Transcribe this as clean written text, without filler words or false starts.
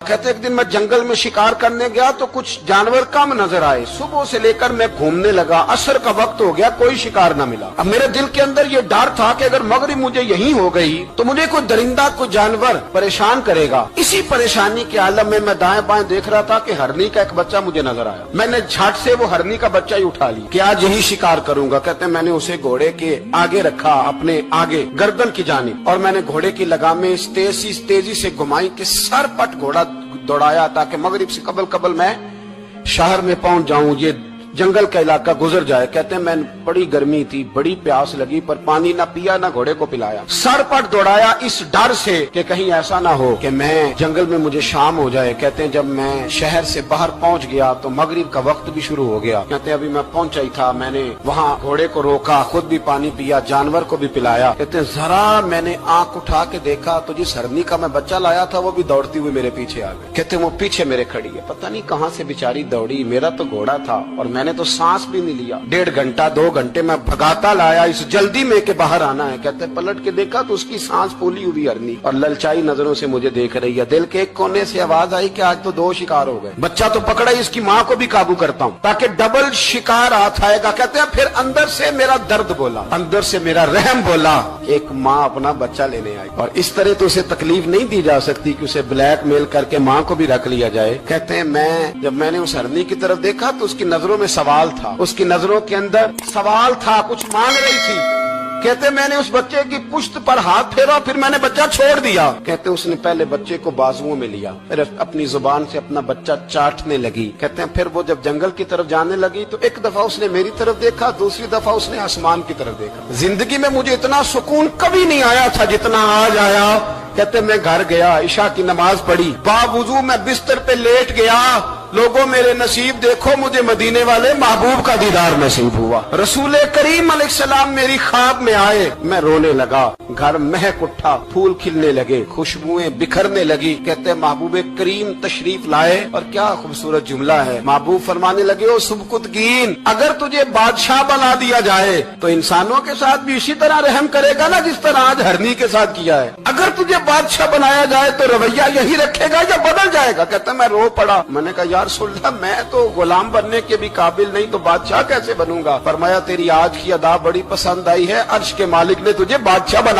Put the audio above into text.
कहते एक दिन मैं जंगल में शिकार करने गया तो कुछ जानवर कम नजर आए। सुबह से लेकर मैं घूमने लगा, असर का वक्त हो गया, कोई शिकार न मिला। अब मेरे दिल के अंदर ये डर था कि अगर मगरिब मुझे यहीं हो गई तो मुझे कोई दरिंदा, कोई जानवर परेशान करेगा। इसी परेशानी के आलम में मैं दाएं बाएं देख रहा था कि हरनी का एक बच्चा मुझे नजर आया। मैंने झट से वो हरनी का बच्चा ही उठा लिया कि आज यही शिकार करूंगा। कहते मैंने उसे घोड़े के आगे रखा, अपने आगे गर्दन की जानिब, और मैंने घोड़े की लगामें इस तेजी से घुमाई कि सर पट घोड़ा दौड़ाया ताकि मगरिब से कबल मैं शहर में पहुंच जाऊं, ये जंगल का इलाका गुजर जाए। कहते हैं मैं बड़ी गर्मी थी, बड़ी प्यास लगी, पर पानी ना पिया ना घोड़े को पिलाया। सर पट दौड़ाया इस डर से कि कहीं ऐसा ना हो कि मैं जंगल में मुझे शाम हो जाए। कहते हैं जब मैं शहर से बाहर पहुंच गया तो मगरिब का वक्त भी शुरू हो गया। कहते हैं अभी मैं पहुंचा ही था, मैंने वहाँ घोड़े को रोका, खुद भी पानी पिया, जानवर को भी पिलाया। कहते हैं जरा मैंने आंख उठा के देखा तो जिस हरनी का मैं बच्चा लाया था वो भी दौड़ती हुई मेरे पीछे आ गई। कहते हैं वो पीछे मेरे खड़ी है, पता नहीं कहाँ से बेचारी दौड़ी, मेरा तो घोड़ा था और मैंने तो सांस भी नहीं लिया। 1.5 घंटा 2 घंटे मैं भगाता लाया इस जल्दी में के बाहर आना है। कहते पलट के देखा तो उसकी सांस फूली हुई हरनी और ललचाई नजरों से मुझे देख रही है। दिल के एक कोने से आवाज आई कि आज तो 2 शिकार हो गए। बच्चा तो पकड़ा ही, इसकी माँ को भी काबू करता हूँ ताकि डबल शिकार हाथ आएगा। कहते हैं फिर अंदर से मेरा दर्द बोला, अंदर से मेरा रहम बोला। एक माँ अपना बच्चा लेने आई और इस तरह तो उसे तकलीफ नहीं दी जा सकती कि उसे ब्लैकमेल करके माँ को भी रख लिया जाए। कहते हैं जब मैंने उस हरनी की तरफ देखा तो उसकी नजरों में सवाल था, उसकी नजरों के अंदर सवाल था, कुछ मांग रही थी। कहते मैंने उस बच्चे की पुश्त पर हाथ फेरा, फिर मैंने बच्चा छोड़ दिया। कहते उसने पहले बच्चे को बाजुओं में लिया, फिर अपनी जुबान से अपना बच्चा चाटने लगी। कहते हैं फिर वो जब जंगल की तरफ जाने लगी तो एक दफा उसने मेरी तरफ देखा, दूसरी दफा उसने आसमान की तरफ देखा। जिंदगी में मुझे इतना सुकून कभी नहीं आया था जितना आज आया। कहते मैं घर गया, इशा की नमाज पढ़ी, बावुजू मैं बिस्तर पे लेट गया। लोगों मेरे नसीब देखो, मुझे मदीने वाले महबूब का दीदार नसीब हुआ। रसूल करीम अलैहिस्सलाम मेरी ख्वाब में आए, मैं रोने लगा। घर महक उठा, फूल खिलने लगे, खुशबुएं बिखरने लगी। कहते महबूब करीम तशरीफ लाए और क्या खूबसूरत जुमला है। महबूब फरमाने लगे ओ सुबकुतगीन, अगर तुझे बादशाह बना दिया जाए तो इंसानों के साथ भी इसी तरह रहम करेगा ना जिस तरह आज हरनी के साथ किया है। अगर तुझे बादशाह बनाया जाए तो रवैया यही रखेगा या बदल जाएगा। कहता मैं रो पड़ा, मैंने कहा यार सुल्ला, मैं तो गुलाम बनने के भी काबिल नहीं तो बादशाह कैसे बनूंगा। फरमाया तेरी आज की अदा बड़ी पसंद आई है, अर्श के मालिक ने तुझे बादशाह बना